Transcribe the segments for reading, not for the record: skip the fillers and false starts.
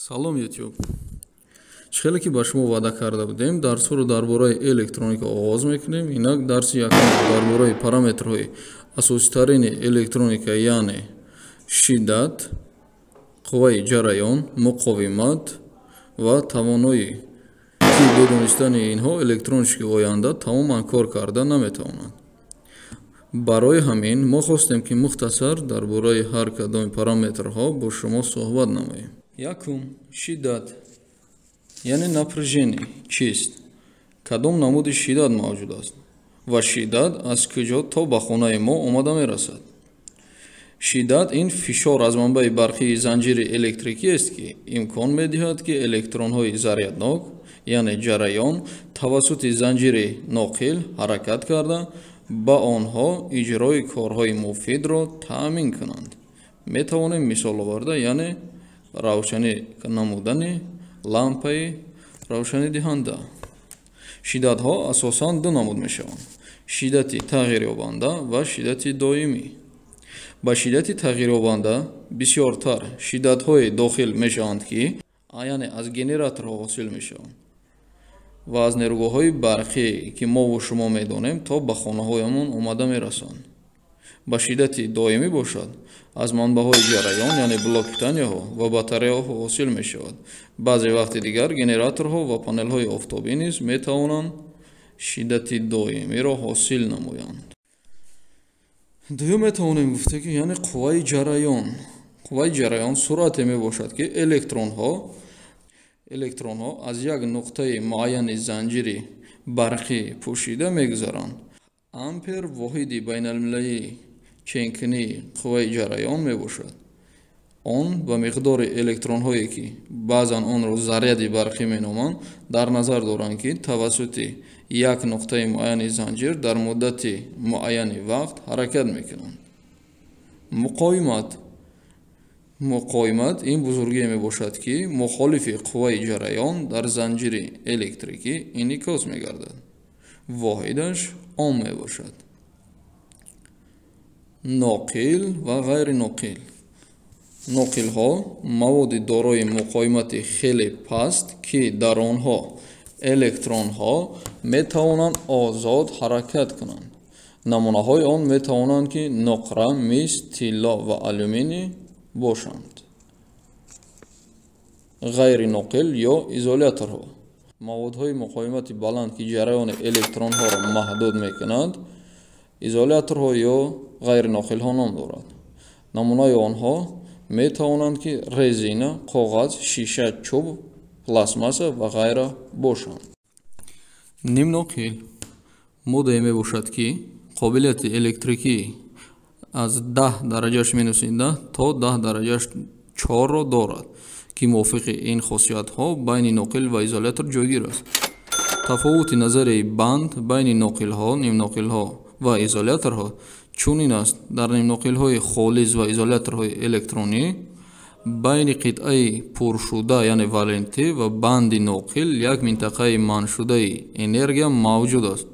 Салом YouTube. Чхеле ки ба шумо ваъда карда будем, дарсҳоро дар бораи электроника оғоз мекунем. Инак дарси якум дар бораи параметрҳои асоситарини электроника, яъне шиддат, қувваи ҷараён, муқовимат ва тавоноӣ ки бедонистани инҳо электрончики оянда тамоман кор карда наметавонанд. Барои ҳамин мо хостем ки мухтасар дар бораи ҳар кадоми параметрҳо бо шумо суҳбат намоем. Якум шиддат, яъне напряжение чист? Кадом намуди шиддат мавҷуд аст ва шиддат аз куҷо то ба хонаи мо омада мерасад? Шиддат ин фишор аз манбаи барқии занҷири электрикиест ки имкон медиҳад ки электронҳои заряднок, яъне ҷараён тавассути занҷири ноқил ҳаракат карда ба онҳо иҷрои корҳои муфидро таъмин кунанд. Метавонем мисол оварда, яъне равшанӣ намудани лампаи равшанидиҳанда. Шиддатҳо асосан ду намуд мешаванд: шиддати тағйирёбанда ва шиддати доимӣ. Ба шиддати тағйирёбанда бисёртар шиддатҳои дохил мешаванд ки яъне аз генераторҳо ҳосил мешаванд ва аз нерӯгоҳҳои барқӣ ки мову шумо медонем то ба хонаҳоямон омада мерасанд. Ба шиддати доимӣ бошад, аз манбаъҳои ҷараён, яъне блокпитаниyaҳо ва батареяҳо ҳосил мешавад. Баъзе вақти дигар генераторҳо ва панелҳои офтобӣ низ метавонанд шиддати доимиро ҳосил намоянд. Дуюм метавонем гуфта ки яъне қувваи ҷараён. Қувваи ҷараён суръате мебошад ки электронҳо аз як нуқтаи муайяни занҷири барқӣ пӯшида мегузаранд. Ампер воҳиди байналмилалии ченкунии қувваи ҷараён мебошад. Он ба миқдори электронҳое ки баъзан онро заряди барқӣ меноманд, дар назар доранд ки тавассути як нуқтаи муайяни занҷир дар муддати муайяни вақт ҳаракат мекунанд. Муқоимат ин бузургие мебошад ки мухолифи қувваи ҷараён дар занҷири электрикӣ инъикос мегардад. Воҳидаш он мебошад. Ноқил ва ғайри ноқил. Ноқилҳо маводи дорои муқоимати хеле паст ки дар онҳо электронҳо метавонанд озод ҳаракат кунанд. намунаҳои он метавонанд ки нуқра, мис, тилло ва алюминий бошанд. ғайри ноқил ё изоляторҳо. маводҳои муқоимати баланд ки ҷараёни электронҳоро маҳдуд мекунанд, изоляторҳо ё ғайриноқилҳо ном дорад. намунаи онҳо метавонанд ки резина, коғаз, шиша, чӯб, пластмасса ва ғайра бошанд. Нимноқил моддае мебошад ки қобилияти электрикӣ аз 10 дараҷаш минуси 10 то 10 дараҷаш 4ро дорад ки мувофиқи ин хосиятҳо байни ноқил ва изолятор ҷойгир аст. Тафовути назарияи банд байни ноқилҳо, нимноқилҳо ва изоляторҳо чунин аст: дар нимноқилҳои холис ва изоляторҳои электронӣ байни қитъаи пуршуда, яъне валентӣ ва банди ноқил як минтақаи манъшудаи энергия мавҷуд аст.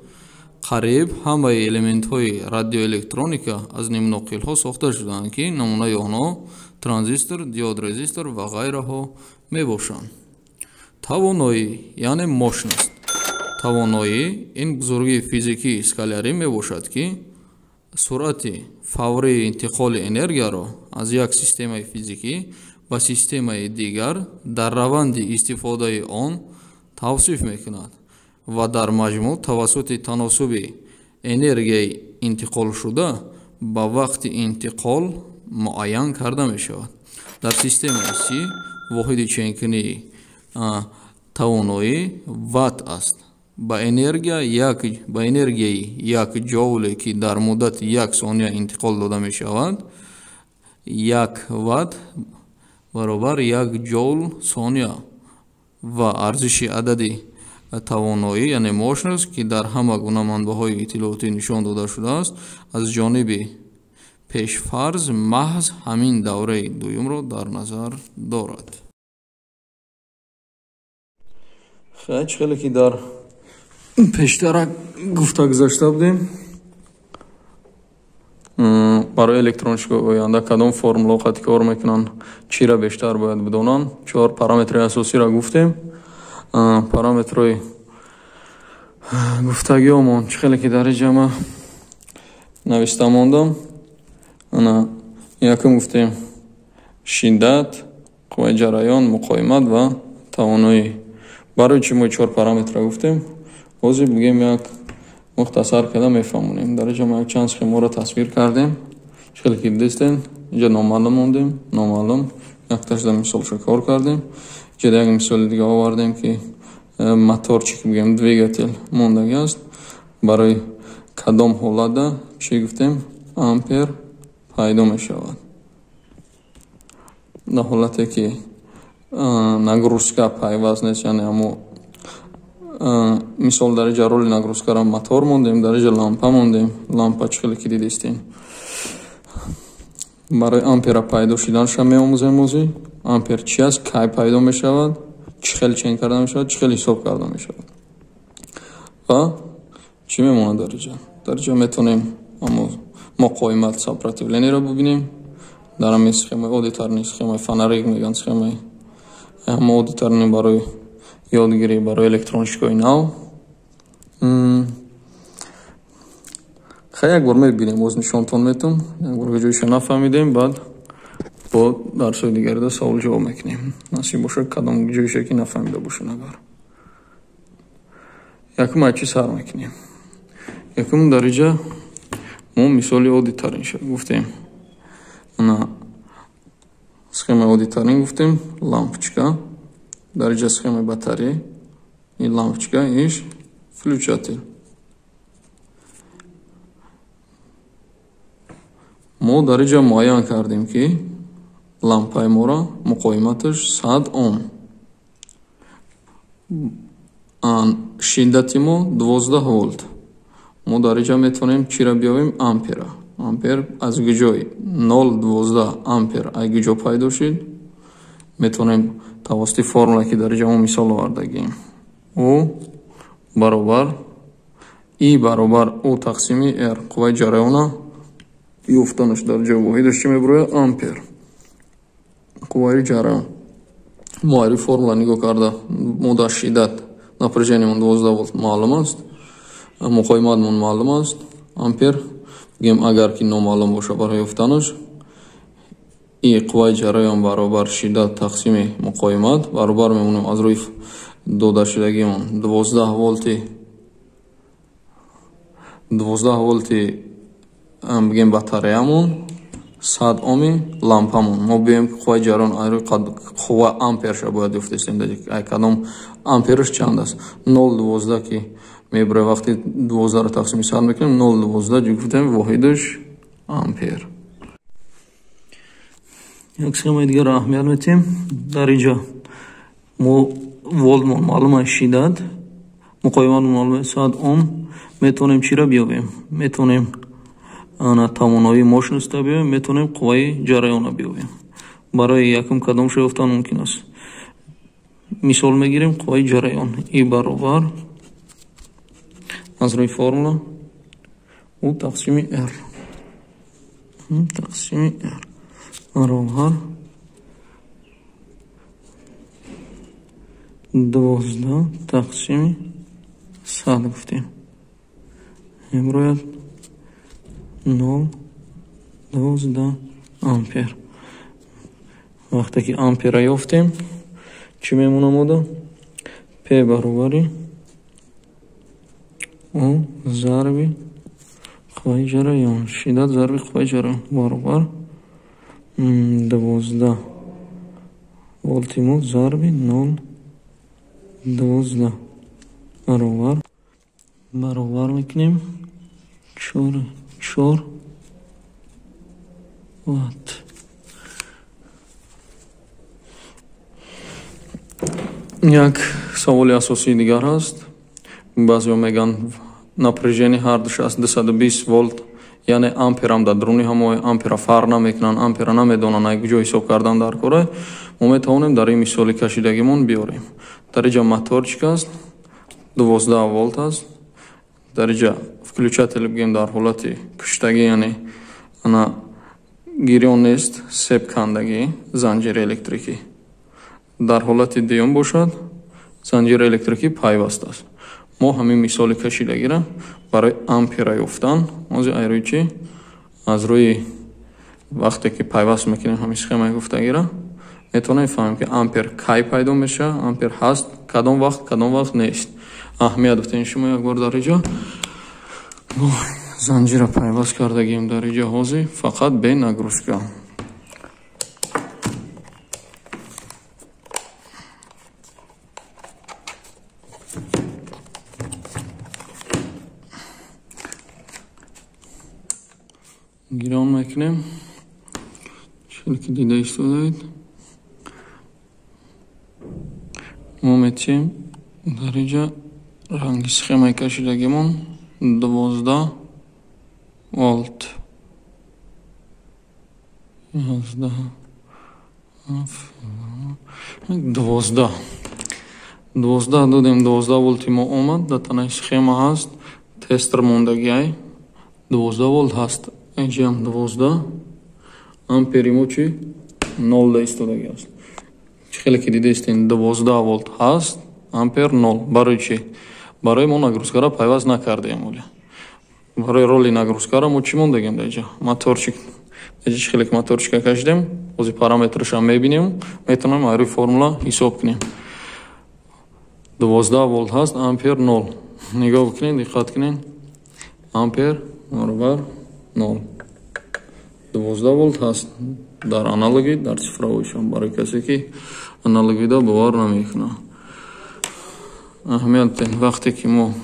қариб ҳамаи элементҳои радиоэлектроника аз нимноқилҳо сохта шудаанд ки намунаи онҳо транзистор, диод, резистор ва ғайраҳо мебошанд. Тавоноӣ яъне мощност. Тавоноӣ ин бузургии физикии скалярӣ мебошад ки суръати фаврии интиқоли энергияро аз як системаи физикӣ ба системаи дигар дар раванди истифодаи он тавсиф мекунад ва дар маҷмӯъ тавассути таносуби энергияи интиқолшуда ба вақти интиқол муайян карда мешавад. Дар системаи Си воҳиди ченкунии тавоноӣ ватт аст. Ба энергияи як ҷоуле ки дар муддати 1 сония интиқол дода мешавад, 1 ватт баробар 1 ҷоул сония ва арзиши адади тавоноӣ, яъне мощност, ки дар ҳама гуна манбаъҳои иттилоотӣ нишон дода шудааст, аз ҷониби пешфарз маҳз ҳамин давраи дуюмро дар назар дорад. хеле ки дар пештарак гуфта гузашта будем, برای الکترونیک آینده کدام فرمولاتی کار میکنن، چی را بیشتر باید بدونن. 4 پارامتر اساسی را گفتیم. پارامترهای گفتگیمون خیلی که در جمع نوشته ماندم. انا یکم گفتیم شدت، قوه جریان، مقاومت و توانایی. برای چی ما 4 پارامتر گفتیم؟ حاضر بگیم یک مختصر کده میفهمونیم. در جمع یک چند سخیمه را تصویر کردیم. خیلی که دیدین اینجا نامعلوم موندیم، نامعلوم یک تاشده مثال کار کردیم. اینجا یک مثال دیگه آوردیم که موتور چی که بگیم двигатель موندگی است. برای کدام حالت چی گفتیم؟ امپر پیدا می شود. در حالتی که нагрузка پیوست نیست، یعنی همو مثال در اینجا رول نگرسکا را موتور موندیم، در اینجا لامپا موندیم. لامپا چخیلی که دیدیستین. برای امپر پیدا شدنش می آموزیم. امپر چی است، کی پیدا می شود، چخیلی چین کرده می شود، چخیلی حساب کرده می شود و چی می ماند. در اینجا میتونیم مقاومت سپراتیولینی را ببینیم. در همین سخیمه اودیترنی، سخیمه فنریک میگن، سخیمه همه اودیترنی برای یادگیری برای الکترونیکای نو. خیلی یک بار میبینیم، باز نشانتون میتونم یک بار جایش نفهمیدیم، بعد با درسای دیگری دا سوال جواب میکنیم. نصیب باشه کدام جایش که نفهمیده باشه. نگر یکم اچی سر میکنیم. یکم در اینجا ما مثالی اودیترین شد گفتیم. انا سخیمه اودیترین گفتیم لامپچکا. در اینجا سخیمه باتری، این لامپچکا ایش включатель. ما در اینجا معین کردیم که لامپای ما را مقاومتش 100 اوم، شدت ما 12 ولت. ما در اینجا میتونیم چی را بیابیم؟ امپر. امپر از کجای 0.12 امپر از کجا پیدا شد؟ میتونیم توسط فرمولا که در اینجا ما مثال آوردگیم. او برابر ای برابر او تقسیم ار، قوه جریان یافتنش در جای واحدش چی میبره؟ امپر. قوه جریان ما فرمولا نگاه کرده، ما شدت напряжениемон 12 вольт معلوم است، مقاومتمون معلوم است. امپر بگیم اگر که نامعلوم باشه برای یافتنش، این قوه جریان برابر شدت تقسیم مقاومت برابر میمونیم از روی داده شدگیمون 12 ولتی بگیم باتریامون، 100 اومی لامپامون. ما بگیم که قوه جریان روی قوه امپرش باید یافتیم. ای کدام امپرش چند است؟ 0.12 که میبره وقتی 12 رو تقسیم 100 میکنیم 0.12 گفتیم واحدش امپر. یک سخیمه دیگه را اهمیت میتیم. در اینجا ما ولتمون معلومه، شدت مقاومتمون معلومه 100 اوم. میتونیم چی را بیابیم؟ میتونیم توانایی ماشینست بیابیم، میتونیم قوه جریان بیابیم. برای یکم کدام شو یافتن ممکن است. مثال میگیریم قوه جریان ای برابر از روی فرمولا او تقسیم ار، تقسیم ار برابر 12 تقسیم 100 گفتیم. امروز 0.12 امپر. وقتی که امپر را یافتیم چی میمونه مودا؟ پی برابری او ضرب قوه جریان، شدت ضرب قوه جریان برابر 12 ولتیمو ضرب 0.12 برابر میکنیم 4 وات. یک سوال اساسی دیگر هست. بعضی میگن напряжение هردش است 220 ولت، یعنی امپر هم در درونی همه امپر فرق نمیکنن، امپر نمیدونن کجا حساب کردن در کاره. ما میتونیم در این مثال کشیدگیمون بیاریم. در اینجا موتور چی است؟ 12 ولت است. در اینجا включатель بگیم در حالت کشیدگی، یعنی ана гирён нест себкандагӣ занҷири электрикӣ. дар ҳолати дуюм бошад занҷири электрикӣ пайваст аст. мо ҳамин мисоли кашидагира барои ампера ёфтан ҳозир айрӯи чӣ аз рӯи вақте ки пайваст мекунем ҳамин схемаи гуфтагира метавонем фаҳмем ки ампер кай пайдо мешавад, ампер ҳаст кадом вақт нест. аҳамият додем шумо як бор дар инҷо занҷира пайваст кардагием дар инҷо ҳозир фақат бе нагрузка. гирён мекунем чилки дида истодаед мо метавонем дар инҷа ранги схемаи кашидагимон 12 волт 12 додем 12 волти мо омад дар танаи схема ҳаст тестер мондагиай 12 волт ҳаст инҷам 12 ампери мо чи 0 да истодаги аст. хеле ки дидестин 12 волт ҳаст ампер 0 барои чи барои мо нагрузкара пайваст накардем. барои роли нагрузкара мо чӣ мондагем дар инҷа моторчик ҷа хеле ки моторчика кашидем ҳозир параметрашам мебинем метавонем айрӯи формула ҳисоб кунем. 12 волт ҳаст ампер 0 нигоҳ бикунед диққат кунед ампер баробар 0 12 волт ҳаст дар аналоги дар цифровойшон барои касе ки аналогида бовар намекунад. аҳамият дем вақте ки мо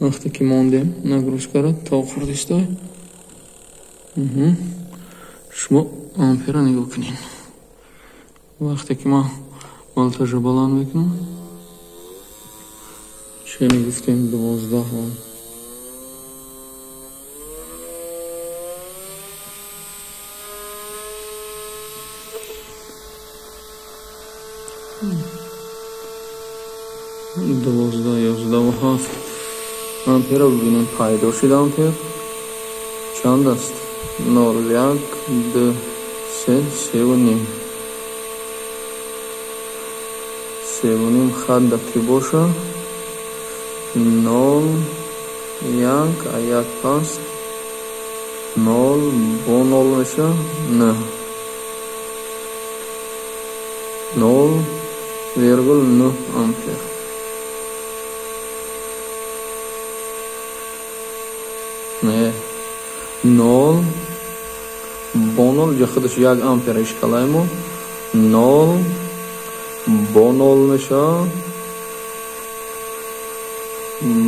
вақте ки мондем нагрузкара то охир дистай шумо ампера нигоҳ кунед. вақте ки ма волтажа баланд мекунам чени гуфтем 12 волт دوازده 11 ампера бибинем пайдо шид ампер чанд аст 0 1 2 3 3 3 хадда ки боша 0 1 1 пас 0 бо 0 меша не 0,0 ампер. Не 0 бо 0 ҷа худаш 1 ампер ишкалаемо 0 бо 0 меша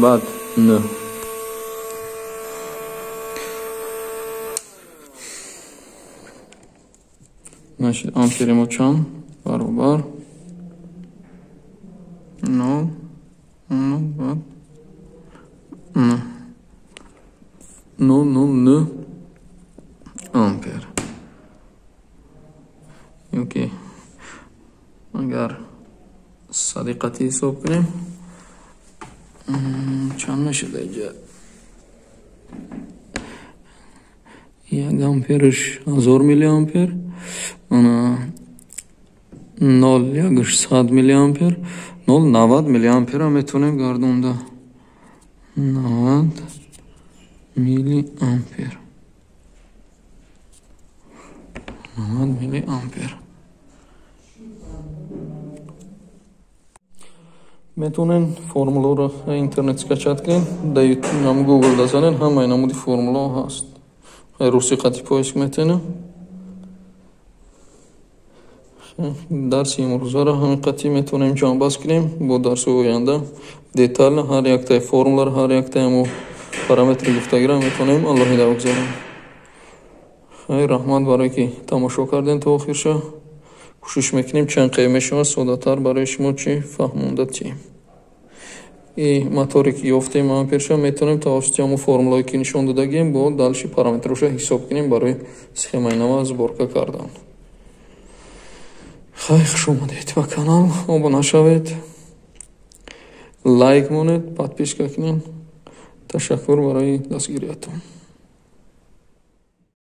баъд не значит ампери мо чанд баробар 0 баъд 0,0 ампер. окей агар садиқати ҳисоб кунем чанд мешуда инҷа 1 ампериш 1000 миллиампер ана 0,100 миллиампер 0,90 миллиампера метавонем гардонда 90 миллиампер 90 миллиампер метавонен формуларо интернет скачат кунен дар Google дазанен ҳамаи намуди формула ҳаст. рӯси қати поиск метавонем дарси имрӯзаро ҳамин қати метавонем ҷамъбаст кунем бо дарсои оянда детально ҳар яктаи формуларо ҳар яктаи мо параметри гуфтагира метавонем алоҳида бигзорем. хайр раҳмат барое ки тамошо кардем то охирша. кӯшиш мекунем чанд қайм мешавад содатар барои шумо чи фаҳмонда тием. и мотори ки ёфтем амперша метавонем тавассути ҳамон формулаое ки нишон додагием бо далши параметроша ҳисоб кунем барои схемаи нава сборка кардан. хайр хуш омадед ба канал. обуна шавед, лайк монед, подписка кунед. ташаккур барои дастгириятон.